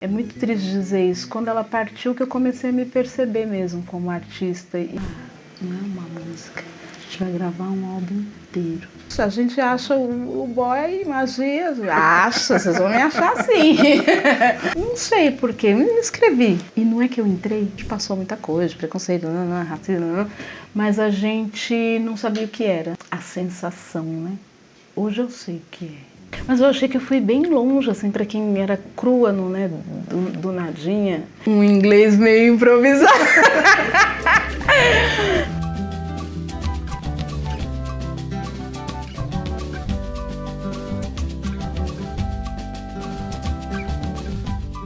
É muito triste dizer isso. Quando ela partiu que eu comecei a me perceber mesmo como artista. Não é uma música. A gente vai gravar um álbum inteiro. A gente acha o boy magia. Acha, vocês vão me achar assim. Não sei porquê, não escrevi. E não é que eu entrei, a gente passou muita coisa, preconceito, racismo, mas a gente não sabia o que era. A sensação, né? Hoje eu sei o que é. Mas eu achei que eu fui bem longe, assim, pra quem era crua, né, do nadinha. Um inglês meio improvisado.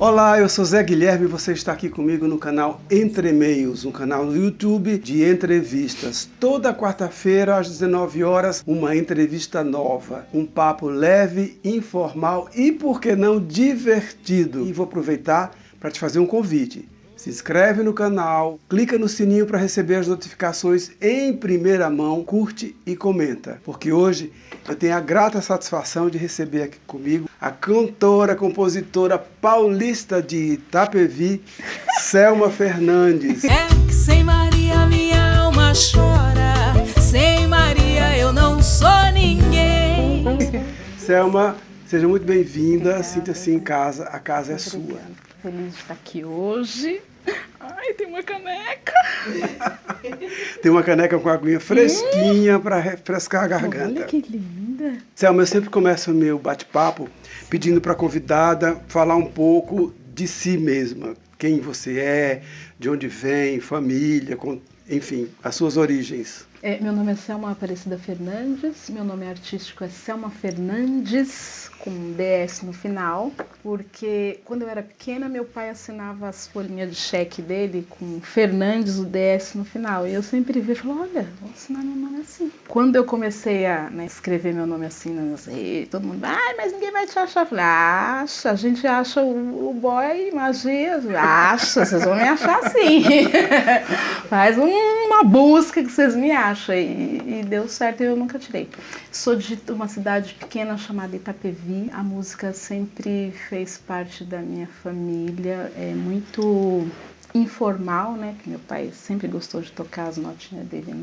Olá, eu sou Zé Guilherme e você está aqui comigo no canal Entre Meios, um canal no YouTube de entrevistas. Toda quarta-feira, às 19 horas, uma entrevista nova. Um papo leve, informal e, por que não, divertido. E vou aproveitar para te fazer um convite. Se inscreve no canal, clica no sininho para receber as notificações em primeira mão, curte e comenta. Porque hoje eu tenho a grata satisfação de receber aqui comigo a cantora, compositora paulista de Itapevi, Selma Fernandes. É que sem Maria minha alma chora, sem Maria eu não sou ninguém. Selma, seja muito bem-vinda, sinta-se em casa, a casa é sua. Obrigada. Feliz de estar aqui hoje. Ai, tem uma caneca. Tem uma caneca com aguinha fresquinha para refrescar a garganta. Olha que linda. Selma, eu sempre começo o meu bate-papo pedindo para a convidada falar um pouco de si mesma. Quem você é, de onde vem, família, enfim, as suas origens. Meu nome é Selma Aparecida Fernandes, meu nome artístico é Selma Fernandes, com DS no final, porque quando eu era pequena meu pai assinava as folhinhas de cheque dele com Fernandes, o DS no final, e eu sempre via e falava, olha, vou assinar meu nome assim. Quando eu comecei a escrever meu nome assim nas redes, todo mundo, mas ninguém vai te achar. Eu falei, acha, a gente acha o boy magia, acha, vocês vão me achar assim. Faz uma busca que vocês me acham. E deu certo e eu nunca tirei. Sou de uma cidade pequena chamada Itapevi. A música sempre fez parte da minha família. É muito informal, né? Que meu pai sempre gostou de tocar as notinhas dele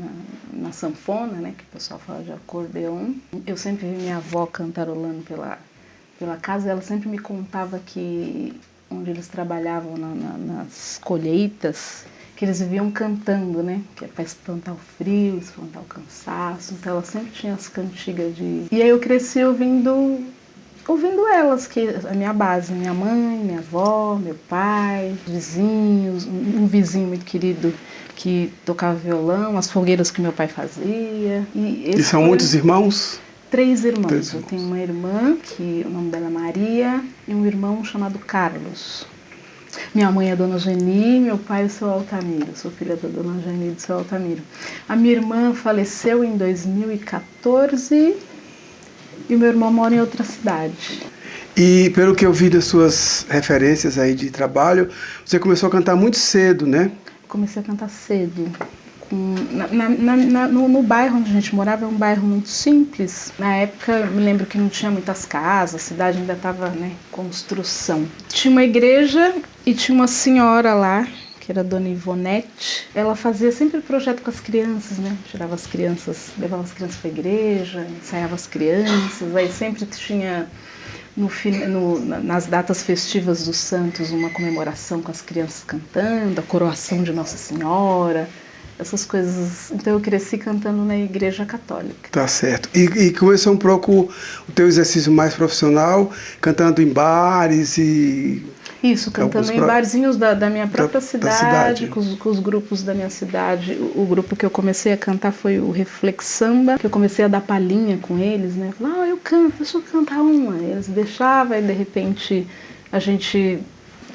na sanfona, né? Que o pessoal fala de acordeon. Eu sempre vi minha avó cantarolando pela casa. Ela sempre me contava que onde eles trabalhavam nas colheitas, que eles viviam cantando, né? Que é para espantar o frio, espantar o cansaço. Então ela sempre tinha as cantigas de... E aí eu cresci ouvindo elas, que a minha base, minha mãe, minha avó, meu pai, vizinhos, um vizinho muito querido que tocava violão, as fogueiras que meu pai fazia. E são muitos irmãos? 3 irmãos. Eu tenho uma irmã, que o nome dela é Maria, e um irmão chamado Carlos. Minha mãe é a Dona Geni, meu pai é o Seu Altamiro. Eu sou filha da Dona Geni e do Seu Altamiro. A minha irmã faleceu em 2014 e o meu irmão mora em outra cidade. E pelo que eu vi das suas referências aí de trabalho, você começou a cantar muito cedo, né? Comecei a cantar cedo. No bairro onde a gente morava, é um bairro muito simples. Na época, eu me lembro que não tinha muitas casas, a cidade ainda estava em construção. Tinha uma igreja e tinha uma senhora lá, que era a Dona Ivonete. Ela fazia sempre projeto com as crianças, né? Tirava as crianças, levava as crianças para a igreja, ensaiava as crianças. Aí sempre tinha, nas datas festivas dos santos, uma comemoração com as crianças cantando, a coroação de Nossa Senhora. Essas coisas. Então eu cresci cantando na igreja católica. Tá certo. E começou um pouco o teu exercício mais profissional, cantando em bares e... Isso, cantando em barzinhos da minha própria cidade. Com os grupos da minha cidade. O grupo que eu comecei a cantar foi o Reflex Samba, que eu comecei a dar palhinha com eles, né? Falava, eu canto, deixa eu cantar uma. Eles deixavam e de repente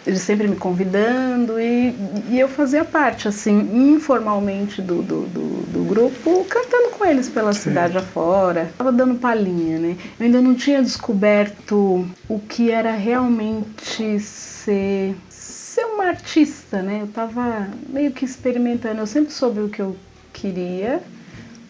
eles sempre me convidando e eu fazia parte, assim, informalmente do grupo, cantando com eles pela cidade afora. Estava dando palhinha, né? Eu ainda não tinha descoberto o que era realmente ser uma artista, né? Eu estava meio que experimentando. Eu sempre soube o que eu queria,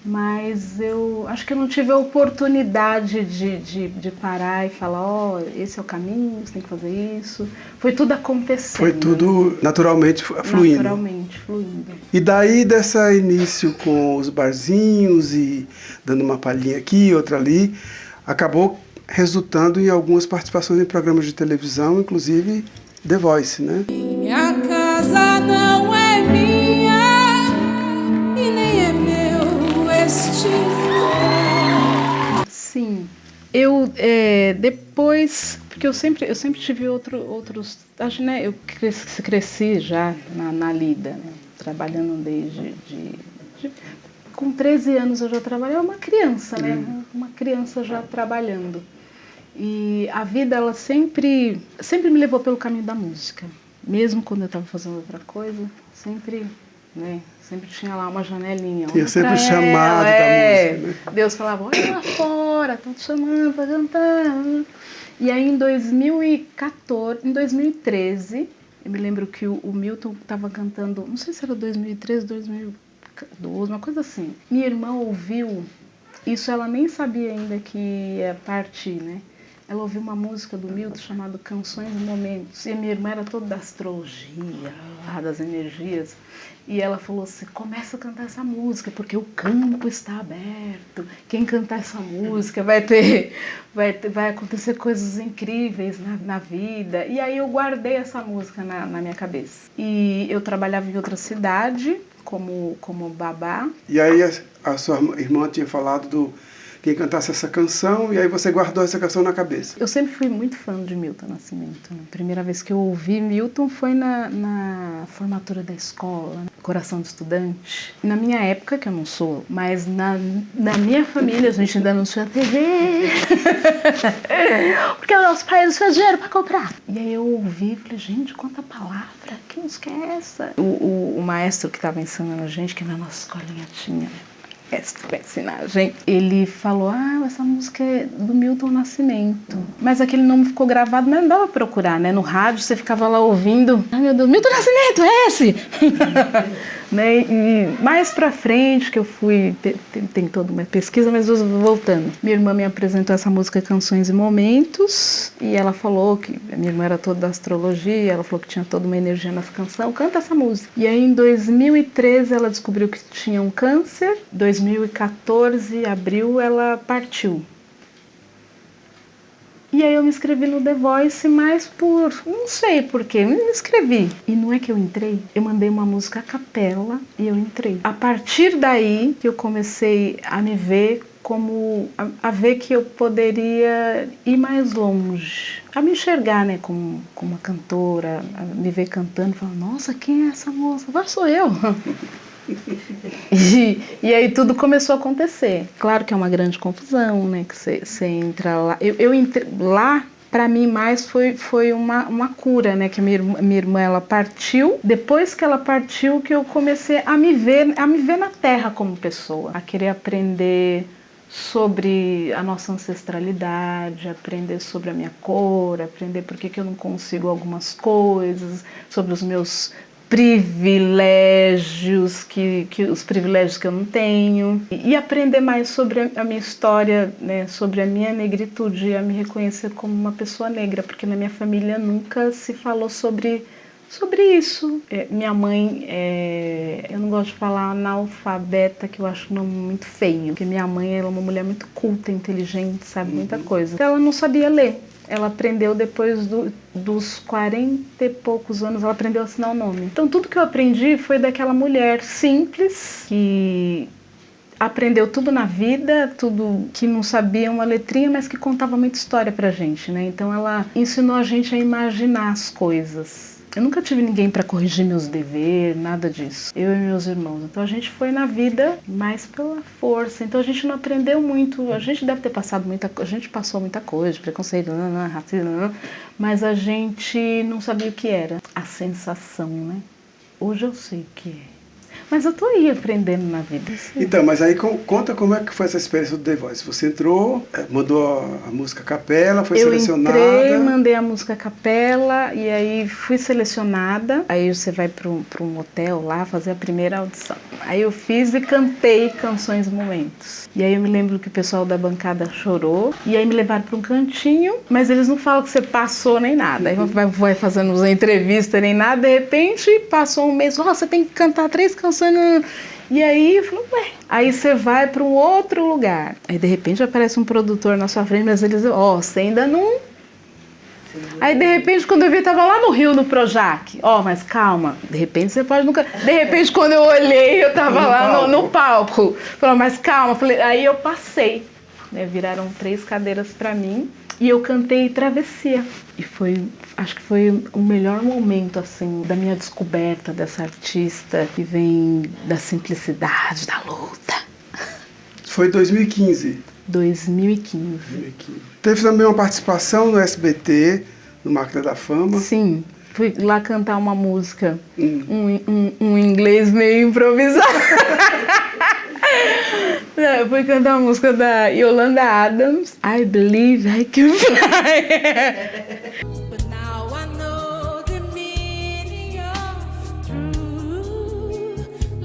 Mas eu acho que eu não tive a oportunidade de parar e falar, ó, esse é o caminho, você tem que fazer isso. Foi tudo acontecendo. Foi tudo naturalmente fluindo. Naturalmente fluindo. E daí, desse início com os barzinhos e dando uma palhinha aqui, outra ali, acabou resultando em algumas participações em programas de televisão, inclusive The Voice, né? Minha casa não é minha e nem é meu destino. Sim, eu depois, porque eu sempre tive outros, acho, né, eu cresci já na lida, né, trabalhando com 13 anos eu já trabalhava, uma criança, né, uma criança já trabalhando. E a vida, ela sempre me levou pelo caminho da música, mesmo quando eu estava fazendo outra coisa, sempre, né, sempre tinha lá uma janelinha. Tinha sempre o chamado da música, né? Deus falava, olha lá fora, estão te chamando para cantar. E aí em 2013, eu me lembro que o Milton estava cantando, não sei se era 2013, 2012, uma coisa assim. Minha irmã ouviu, isso ela nem sabia ainda que ia partir, né? Ela ouviu uma música do Milton chamada Canções e Momentos. E a minha irmã era toda da astrologia, das energias. E ela falou assim, começa a cantar essa música, porque o campo está aberto. Quem cantar essa música vai acontecer coisas incríveis na vida. E aí eu guardei essa música na minha cabeça. E eu trabalhava em outra cidade como babá. E aí a sua irmã tinha falado quem cantasse essa canção, e aí você guardou essa canção na cabeça. Eu sempre fui muito fã de Milton Nascimento. A primeira vez que eu ouvi Milton foi na formatura da escola, né? Coração de Estudante. Na minha época, que eu não sou, mas na minha família a gente ainda não tinha TV. Porque os nossos pais não tinham dinheiro para comprar. E aí eu ouvi e falei, gente, quanta palavra, que música é essa? O maestro que estava ensinando a gente, que na nossa escolinha tinha, vai ensinar a gente. Ele falou, essa música é do Milton Nascimento. Mas aquele nome ficou gravado, mas não dava pra procurar, né? No rádio você ficava lá ouvindo, meu Deus, Milton Nascimento, é esse? Né? E mais pra frente que eu fui, tem toda uma pesquisa, mas voltando. Minha irmã me apresentou essa música Canções e Momentos, e ela falou que a minha irmã era toda da astrologia, ela falou que tinha toda uma energia nessa canção, canta essa música. E aí em 2013 ela descobriu que tinha um câncer, 2014, abril, ela partiu. E aí eu me inscrevi no The Voice, mas não sei porquê, me inscrevi. E não é que eu entrei, eu mandei uma música a capela e eu entrei. A partir daí que eu comecei a me ver a ver que eu poderia ir mais longe, a me enxergar, né, como uma cantora, a me ver cantando, falar, nossa, quem é essa moça? Agora sou eu. E aí tudo começou a acontecer. Claro que é uma grande confusão, né? Que você entra lá. Eu entrei lá, pra mim mais foi uma cura, né? Que a minha irmã ela partiu. Depois que ela partiu, que eu comecei a me ver na Terra como pessoa, a querer aprender sobre a nossa ancestralidade, aprender sobre a minha cor, aprender por que eu não consigo algumas coisas, sobre os meus privilégios, os privilégios que eu não tenho, e aprender mais sobre a minha história, né, sobre a minha negritude, a me reconhecer como uma pessoa negra, porque na minha família nunca se falou sobre isso. Minha mãe, eu não gosto de falar analfabeta, que eu acho um nome muito feio, porque minha mãe ela é uma mulher muito culta, inteligente, sabe muita coisa. Então, ela não sabia ler. Ela aprendeu depois dos 40 e poucos anos, ela aprendeu a assinar o nome. Então tudo que eu aprendi foi daquela mulher simples, que aprendeu tudo na vida, tudo que não sabia uma letrinha, mas que contava muita história pra gente, né? Então ela ensinou a gente a imaginar as coisas. Eu nunca tive ninguém para corrigir meus deveres, nada disso. Eu e meus irmãos. Então a gente foi na vida mais pela força. Então a gente não aprendeu muito. A gente deve ter passado muita coisa. A gente passou muita coisa, preconceito, racismo, mas a gente não sabia o que era. A sensação, né? Hoje eu sei o que é. Mas eu tô aí aprendendo na vida. Então, mas aí conta como é que foi essa experiência do The Voice. Você entrou, mandou a música a capela, foi selecionada. Eu entrei, mandei a música a capela e aí fui selecionada. Aí você vai para um hotel lá fazer a primeira audição. Aí eu fiz e cantei Canções e Momentos. E aí eu me lembro que o pessoal da bancada chorou. E aí me levaram para um cantinho, mas eles não falam que você passou nem nada. Aí vai fazendo uma entrevista nem nada, de repente passou um mês, você tem que cantar 3 canções. E aí eu falei, ué. Aí você vai para um outro lugar. Aí de repente aparece um produtor na sua frente, mas eles, você ainda não... Aí de repente quando eu vi, tava lá no Rio, no Projac. Mas calma, de repente você pode nunca... De repente quando eu olhei, eu tava lá no palco. Falei, mas calma. Falei, aí eu passei. Viraram 3 cadeiras para mim. E eu cantei Travessia. E acho que foi o melhor momento, assim, da minha descoberta dessa artista que vem da simplicidade, da luta. Foi 2015? 2015. Teve também uma participação no SBT, no Máquina da Fama. Sim. Fui lá cantar uma música, um inglês meio improvisado. Eu fui cantar uma música da Yolanda Adams, I Believe I Can Fly. But now I know the meaning of true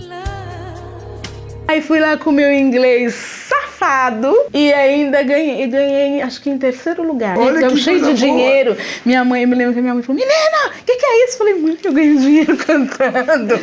love. Aí fui lá com o meu inglês safado e ainda ganhei acho que em 3º lugar. Olha, cheio de dinheiro. Minha mãe, me lembro que minha mãe falou, menina, o que é isso? Eu falei, mãe, eu ganhei dinheiro cantando.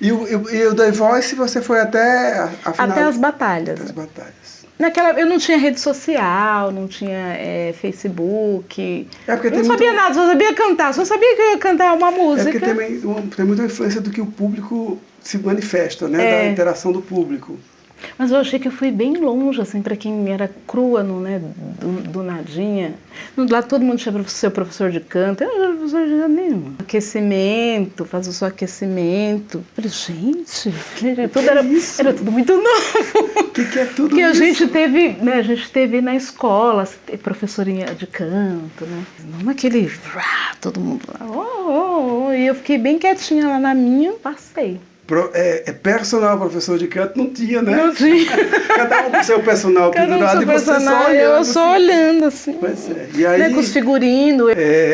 E o The Voice você foi até a final? Até as batalhas. Até as batalhas. Eu não tinha rede social, não tinha Facebook. Porque eu não sabia nada, só sabia cantar, só sabia que eu ia cantar uma música. É porque tem muita influência do que o público se manifesta, né? Da interação do público. Mas eu achei que eu fui bem longe, assim, para quem era crua, do nadinha. Lá todo mundo tinha seu professor de canto, eu não era professor de canto nenhum. Aquecimento, faz o seu aquecimento. Eu falei, gente, era tudo muito novo. O que é tudo Porque isso? A gente teve na escola, professorinha de canto, né? Não aquele, todo mundo lá, e eu fiquei bem quietinha lá na minha, passei. Personal professor de canto não tinha, né? Não tinha. Cada um com seu personal pendurado e você só olhando. Eu só olhando assim. Pois é. E aí, com os figurinos.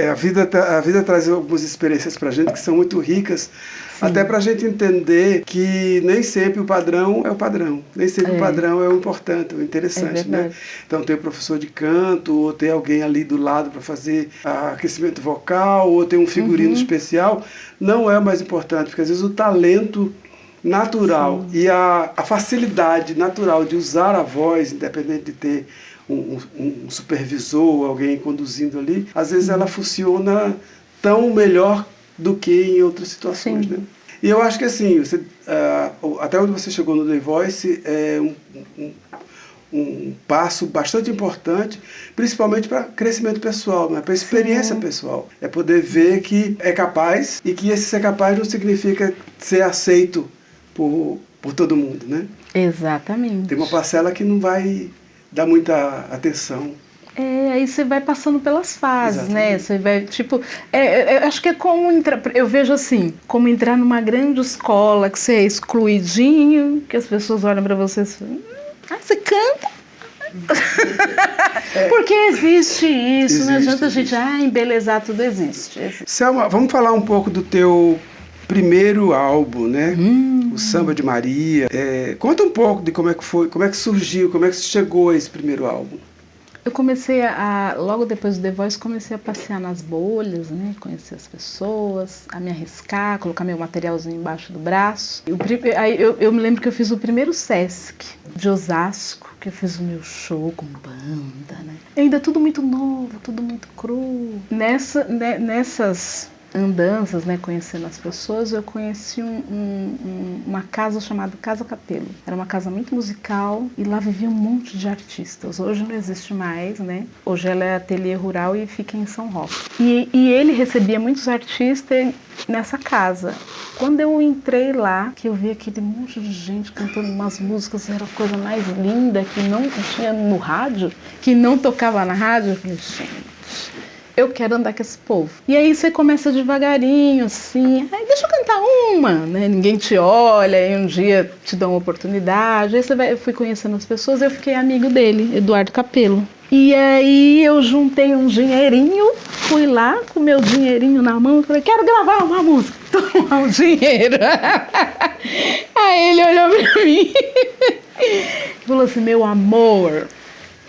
A vida traz algumas experiências pra gente que são muito ricas. Sim. Até pra gente entender que nem sempre o padrão é o padrão. Nem sempre o padrão é o importante, o interessante, né? Então tem o professor de canto, ou tem alguém ali do lado para fazer aquecimento vocal, ou tem um figurino especial. Não é o mais importante, porque às vezes o talento natural e a facilidade natural de usar a voz, independente de ter um supervisor, alguém conduzindo ali, às vezes ela funciona tão melhor do que em outras situações, né? E eu acho que assim, até onde você chegou no The Voice é um passo bastante importante, principalmente para crescimento pessoal, né? Para experiência pessoal. É poder ver que é capaz e que esse ser capaz não significa ser aceito por todo mundo, né? Exatamente. Tem uma parcela que não vai dar muita atenção. Aí você vai passando pelas fases, Exatamente. né? Você vai, acho que é como entrar, eu vejo assim, como entrar numa grande escola, que você é excluidinho, que as pessoas olham para você e falam, você canta? Porque existe isso, não adianta a gente embelezar tudo, existe. Selma, vamos falar um pouco do teu primeiro álbum, né? O Samba de Maria. Conta um pouco de como é que foi, como é que surgiu, como é que chegou a esse primeiro álbum. Eu comecei logo depois do The Voice, comecei a passear nas bolhas, né? Conhecer as pessoas, a me arriscar, colocar meu materialzinho embaixo do braço. Aí eu me lembro que eu fiz o primeiro Sesc de Osasco, que eu fiz o meu show com banda, né? Ainda tudo muito novo, tudo muito cru. Nessas andanças, né, conhecendo as pessoas, eu conheci uma casa chamada Casa Capelo. Era uma casa muito musical e lá vivia um monte de artistas. Hoje não existe mais, né? Hoje ela é ateliê rural e fica em São Roque. E ele recebia muitos artistas nessa casa. Quando eu entrei lá, que eu vi aquele monte de gente cantando umas músicas, era a coisa mais linda que não tinha no rádio, que não tocava na rádio, eu falei, gente, eu quero andar com esse povo. E aí você começa devagarinho, assim, deixa eu cantar uma, né? Ninguém te olha, aí um dia te dá uma oportunidade, aí eu fui conhecendo as pessoas, eu fiquei amigo dele, Eduardo Capello. E aí eu juntei um dinheirinho, fui lá com o meu dinheirinho na mão e falei, quero gravar uma música, toma o dinheiro. Aí ele olhou pra mim e falou assim, meu amor,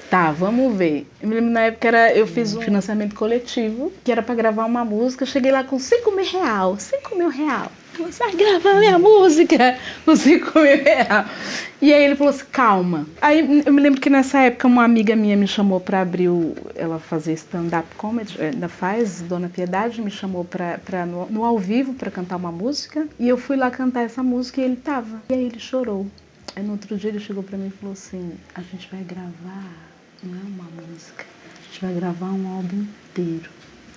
tá, vamos ver. Eu me lembro na época eu fiz um financiamento coletivo, que era pra gravar uma música, eu cheguei lá com 5 mil reais, 5 mil reais. Você vai gravar minha música com 5 mil reais. E aí ele falou assim, calma. Aí eu me lembro que nessa época uma amiga minha me chamou pra abrir ela fazia stand-up comedy, ainda faz, Dona Piedade, me chamou no ao vivo pra cantar uma música. E eu fui lá cantar essa música e ele tava. E aí ele chorou. Aí no outro dia ele chegou pra mim e falou assim, a gente vai gravar, não é uma música, a gente vai gravar um álbum inteiro.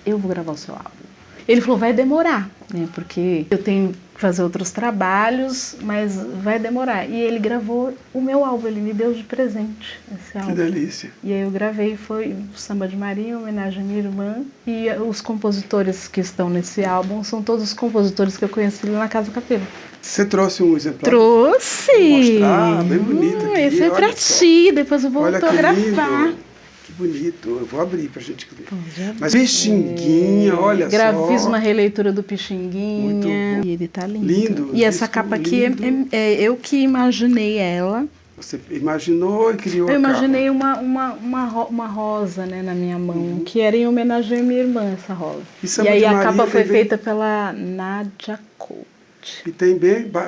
Eu vou gravar o seu álbum. Ele falou, vai demorar, né? Porque eu tenho que fazer outros trabalhos, mas vai demorar. E ele gravou o meu álbum, ele me deu de presente esse álbum. Que delícia. E aí eu gravei, foi o Samba de Maria, em homenagem à minha irmã. E os compositores que estão nesse álbum são todos os compositores que eu conheci lá na Casa Capello. Você trouxe um exemplar? Trouxe! Vou mostrar, bem bonito aqui. Esse é pra ti, depois eu vou autografar. Que bonito, eu vou abrir pra gente ver. Mas Pixinguinha, olha só. Fiz uma releitura do Pixinguinha. E ele tá lindo. Lindo. E essa capa aqui é eu que imaginei ela. Você imaginou e criou a capa. Eu imaginei uma rosa, né, na minha mão, que era em homenagem à minha irmã, essa rosa. E aí a capa foi feita pela Nadia Coach. E tem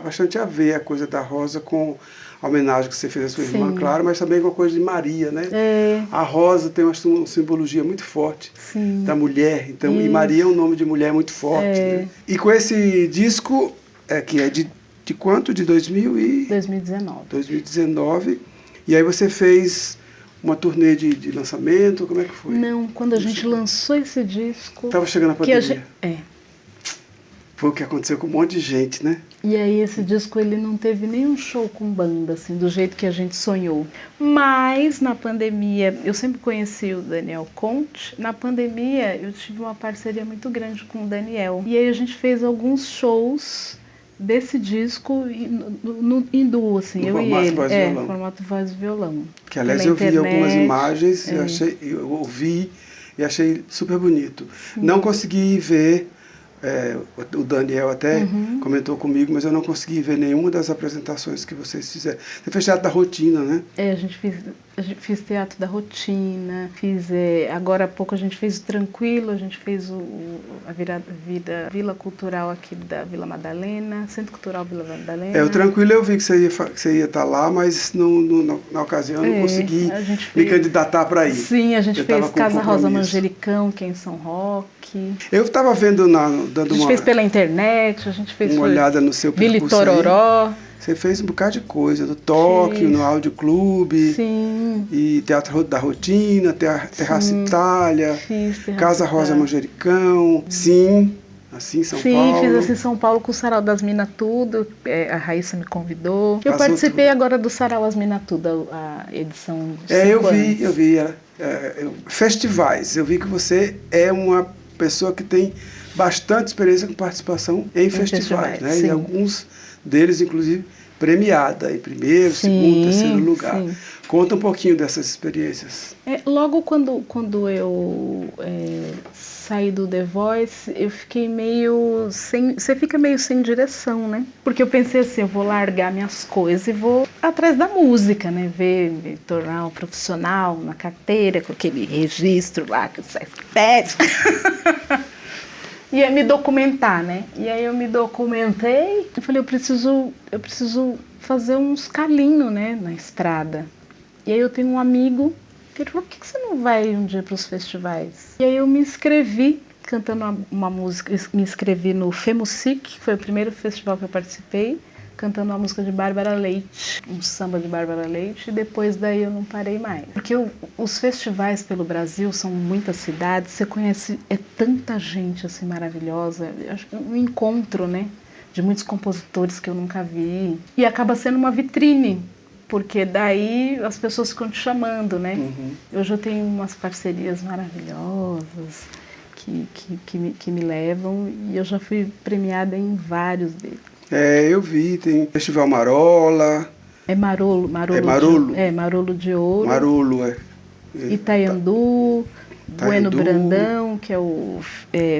bastante a ver a coisa da rosa com a homenagem que você fez à sua irmã, claro, mas também com a coisa de Maria, né? É. A rosa tem uma simbologia muito forte da mulher, então, e Maria é um nome de mulher muito forte. Né? E com esse disco, que é de quanto? De 2019. 2019. E aí você fez uma turnê de lançamento, como é que foi? Não, quando a gente lançou esse disco... Estava chegando a pandemia. É. Foi o que aconteceu com um monte de gente, né? E aí esse disco ele não teve nenhum show com banda, assim, do jeito que a gente sonhou. Mas na pandemia, eu sempre conheci o Daniel Conte. Na pandemia eu tive uma parceria muito grande com o Daniel. E aí a gente fez alguns shows desse disco em duo, assim, eu e ele. Formato voz e violão. Que aliás eu vi algumas imagens, eu ouvi e achei super bonito. Sim. Não consegui ver... o Daniel até comentou comigo, mas eu não consegui ver nenhuma das apresentações que vocês fizeram. Você fez Teatro da Rotina, né? A gente fez Teatro da Rotina, agora há pouco a gente fez o Tranquilo, a gente fez a Vila Cultural aqui da Vila Madalena, Centro Cultural Vila Madalena. O Tranquilo eu vi que você ia estar lá, mas na ocasião eu não consegui me candidatar para ir. Sim, a gente fez Casa Rosa Manjericão, que é em São Roque. Eu estava vendo a gente fez pela internet, a gente fez uma olhada no seu percurso. Vila Itororó. Você fez um bocado de coisa, no Tóquio, no Áudio Clube, sim. E Teatro da Rotina, Terraça Itália, Casa Rosa Manjericão, sim, assim São Paulo. Sim, fiz assim São Paulo com o Sarau das Minas Tudo, a Raíssa me convidou. Eu participei agora do Sarau das Minas Tudo, a edição de 5 anos. Eu vi. Festivais, eu vi que você é uma pessoa que tem bastante experiência com participação em festivais, né? E alguns deles, inclusive, premiada em primeiro, segundo, terceiro lugar. Sim. Conta um pouquinho dessas experiências. Logo quando eu saí do The Voice, eu fiquei meio sem... Você fica meio sem direção, né? Porque eu pensei assim, eu vou largar minhas coisas e vou atrás da música, né? Me tornar um profissional na carteira, com aquele registro lá que o Sesc pede. E me documentar, né? E aí eu me documentei e falei, eu preciso fazer uns calinhos, né, na estrada. E aí eu tenho um amigo que ele falou, por que você não vai um dia para os festivais? E aí eu me inscrevi cantando uma música, me inscrevi no FEMUSIC, que foi o primeiro festival que eu participei, cantando uma música de Bárbara Leite, um samba de Bárbara Leite, e depois daí eu não parei mais. Porque os festivais pelo Brasil são muitas cidades, você conhece, tanta gente assim maravilhosa, um encontro, né, de muitos compositores que eu nunca vi, e acaba sendo uma vitrine, porque daí as pessoas ficam te chamando, né? Hoje eu tenho umas parcerias maravilhosas, que me levam, e eu já fui premiada em vários deles. Eu vi, tem Festival Marola. É Marolo. Marolo? Marolo de Ouro. Marolo, Itaiandu, Bueno Brandão, que é o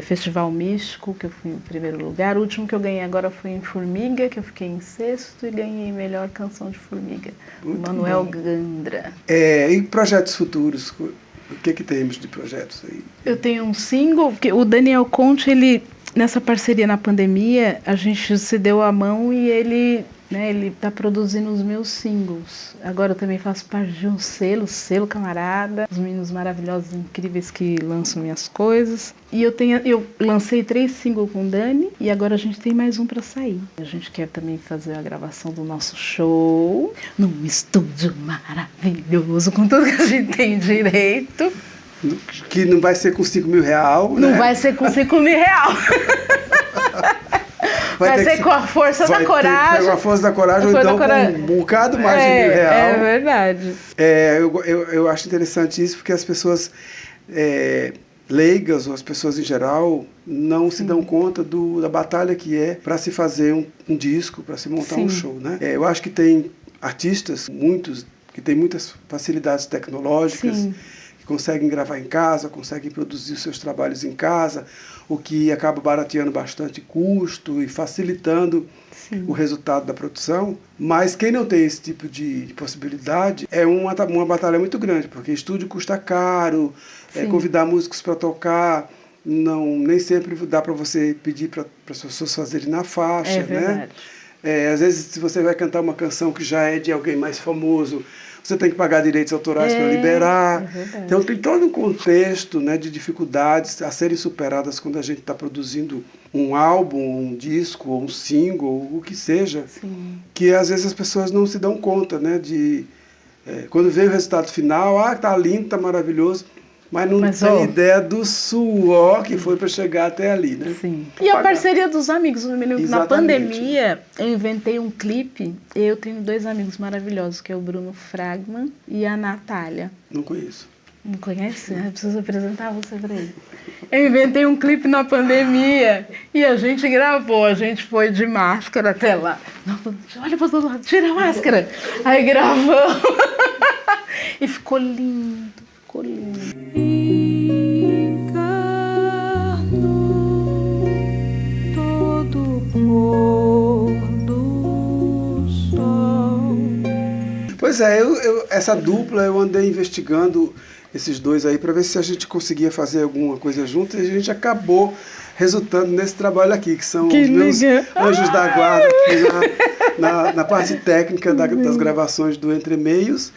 Festival Místico, que eu fui em primeiro lugar. O último que eu ganhei agora foi em Formiga, que eu fiquei em sexto, e ganhei melhor canção de Formiga. Muito Manuel bom. Gandra. E projetos futuros? O que temos de projetos aí? Eu tenho um single, porque o Daniel Conte, ele, nessa parceria na pandemia, a gente se deu a mão e ele tá produzindo os meus singles. Agora eu também faço parte de um selo Camarada, os meninos maravilhosos, incríveis que lançam minhas coisas. E eu lancei 3 singles com o Dani, e agora a gente tem mais um para sair. A gente quer também fazer a gravação do nosso show num estúdio maravilhoso, com tudo que a gente tem direito. Que não vai ser com R$5.000, né? Não vai ser com R$5.000. Vai ser com a força da coragem. Com a força da coragem, ou então com um bocado mais de R$1.000. É verdade. Eu acho interessante isso, porque as pessoas leigas, ou as pessoas em geral, não se dão conta da batalha que é para se fazer um disco, para se montar um show, né? Eu acho que tem artistas, muitos, que têm muitas facilidades tecnológicas, que conseguem gravar em casa, conseguem produzir os seus trabalhos em casa, o que acaba barateando bastante custo e facilitando o resultado da produção. Mas quem não tem esse tipo de possibilidade é uma batalha muito grande, porque estúdio custa caro, convidar músicos para tocar, nem sempre dá para você pedir para as pessoas fazerem na faixa, né? Às vezes, se você vai cantar uma canção que já é de alguém mais famoso, você tem que pagar direitos autorais para liberar. Então tem todo um contexto, né, de dificuldades a serem superadas quando a gente está produzindo um álbum, um disco, ou um single, o que seja, que às vezes as pessoas não se dão conta, né, quando vem o resultado final, tá lindo, tá maravilhoso, mas não tem ideia do suor que foi para chegar até ali, né? Sim. E a parceria dos amigos. Na pandemia, eu inventei um clipe. Eu tenho 2 amigos maravilhosos, que é o Bruno Fragman e a Natália. Não conheço. Não conhece? Eu preciso apresentar você para ele. Eu inventei um clipe na pandemia e a gente gravou. A gente foi de máscara até lá. Olha para todo lado, tira a máscara. Aí gravamos. E ficou lindo. Ficou lindo. Pois essa dupla eu andei investigando esses 2 aí para ver se a gente conseguia fazer alguma coisa junto, e a gente acabou resultando nesse trabalho aqui, que são os meus anjos da guarda aqui na parte técnica das gravações do Entre Meios,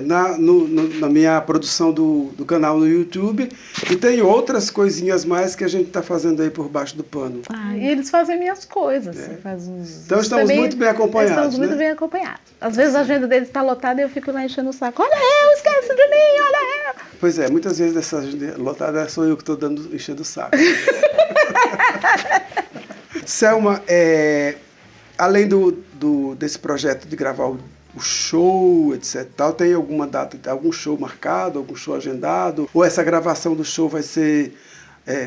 na minha produção do canal no YouTube, e tem outras coisinhas mais que a gente está fazendo aí por baixo do pano. E eles fazem minhas coisas. Então estamos muito bem acompanhados. Estamos muito bem acompanhados. Às vezes a agenda deles está lotada e eu fico lá enchendo o saco. Olha eu, esquece de mim, olha eu. Pois é, muitas vezes essa agenda lotada sou eu que estou enchendo o saco. Selma, além desse projeto de gravar o show, etc. Tem alguma data, algum show marcado, algum show agendado? Ou essa gravação do show vai ser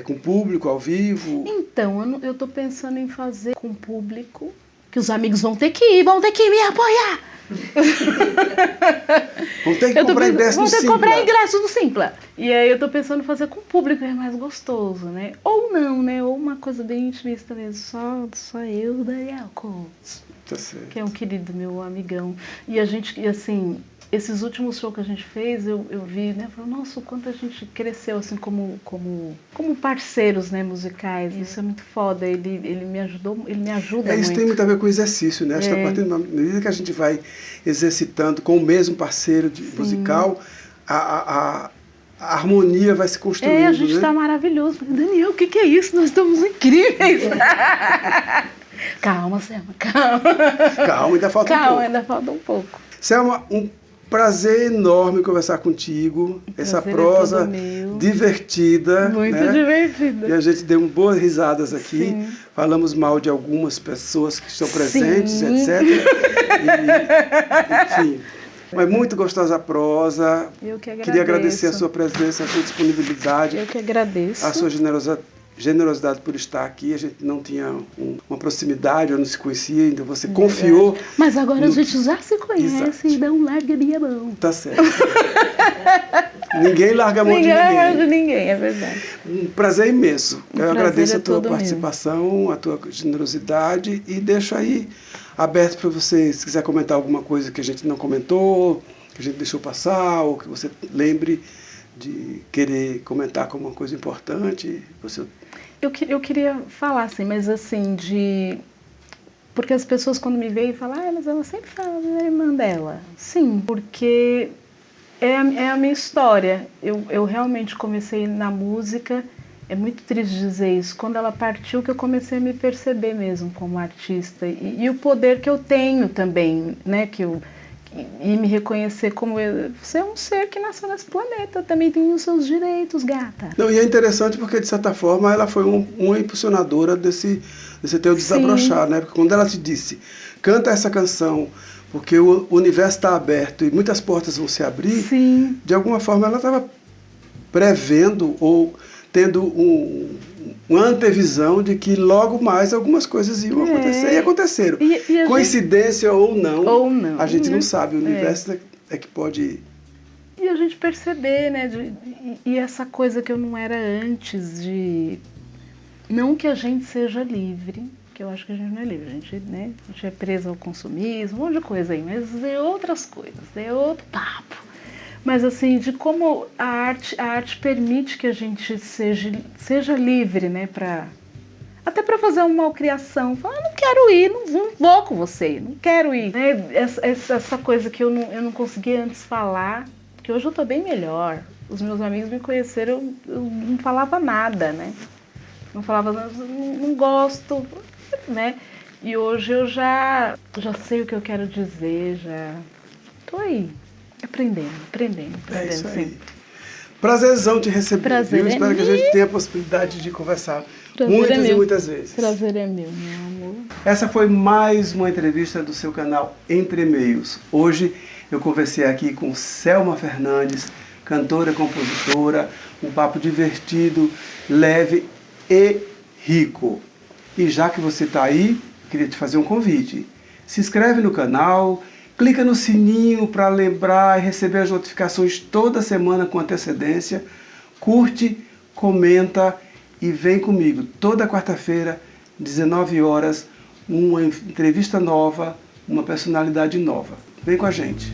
com público, ao vivo? Então, eu estou pensando em fazer com público, que os amigos vão ter que me apoiar. Vão ter que comprar ingresso no Simpla. Vão ter que comprar ingresso no Simpla. E aí eu tô pensando em fazer com o público, é mais gostoso, né? Ou não, né? Ou uma coisa bem intimista mesmo, só eu e o Daniel Conte. Tá certo. Que é um querido meu amigão. E a gente, assim, esses últimos shows que a gente fez, eu vi, né? Falei, nossa, o quanto a gente cresceu, assim, como parceiros, né, musicais. Isso é muito foda. Ele me ajudou, ele me ajuda muito. Isso tem muito a ver com exercício, né? Acho que a partir da medida que a gente vai exercitando com o mesmo parceiro musical, a harmonia vai se construindo. A gente tá maravilhoso. Daniel, o que é isso? Nós estamos incríveis. Calma, Selma, calma. Calma, ainda falta um pouco. Ainda falta um pouco. Selma, um prazer enorme conversar contigo. Essa prosa divertida. Muito divertida. E a gente deu boas risadas aqui. Sim. Falamos mal de algumas pessoas que estão presentes, etc. Enfim. Mas muito gostosa a prosa. Eu que agradeço. Queria agradecer a sua presença, a sua disponibilidade. Eu que agradeço. A sua generosidade por estar aqui. A gente não tinha uma proximidade, eu não se conhecia ainda. Você confiou. Mas agora a gente já se conhece. E não larga a minha mão. Tá certo. Ninguém larga a mão de Ninguém ninguém. larga a mão de ninguém, é verdade. Um prazer imenso. Eu agradeço a tua todo participação, a tua generosidade e deixo aí aberto para você, se quiser comentar alguma coisa que a gente não comentou, que a gente deixou passar, ou que você lembre de querer comentar como uma coisa importante. Eu queria falar assim, mas assim, porque as pessoas quando me veem falam, mas ela sempre fala da irmã dela. Sim, porque é a minha história. Eu realmente comecei na música, é muito triste dizer isso, quando ela partiu que eu comecei a me perceber mesmo como artista e o poder que eu tenho também, né, e me reconhecer como você é um ser que nasceu nesse planeta, também tem os seus direitos, gata. Não, e é interessante porque, de certa forma, ela foi uma impulsionadora desse teu desabrochar, né? Porque quando ela te disse, canta essa canção, porque o universo está aberto e muitas portas vão se abrir, sim, de alguma forma ela estava prevendo ou tendo uma antevisão de que logo mais algumas coisas iam acontecer. E aconteceram. E Coincidência ou não, a gente não sabe. O É. universo é que pode... E a gente perceber, né? E essa coisa que eu não era antes de... Não que a gente seja livre, que eu acho que a gente não é livre. A gente é preso ao consumismo, um monte de coisa aí. Mas é outras coisas, é outro papo. Mas assim, de como a arte permite que a gente seja livre, né? Até para fazer uma malcriação. Falar, não quero ir, não vou com você, não quero ir. Né? Essa coisa que eu não conseguia antes falar, porque hoje eu tô bem melhor. Os meus amigos me conheceram, eu não falava nada, né? Não falava, não gosto, né? E hoje eu já sei o que eu quero dizer, já tô aí. Aprendendo. É isso aí. Sempre. Prazerzão te receber. Prazer viu? é Espero que a meu. gente tenha a possibilidade de conversar Prazer muitas é e meu. muitas vezes. Prazer é meu amor. Essa foi mais uma entrevista do seu canal Entre Meios. Hoje eu conversei aqui com Selma Fernandes, cantora, compositora, um papo divertido, leve e rico. E já que você está aí, queria te fazer um convite. Se inscreve no canal, clica no sininho para lembrar e receber as notificações toda semana com antecedência. Curte, comenta e vem comigo toda quarta-feira, 19 horas, uma entrevista nova, uma personalidade nova. Vem com a gente.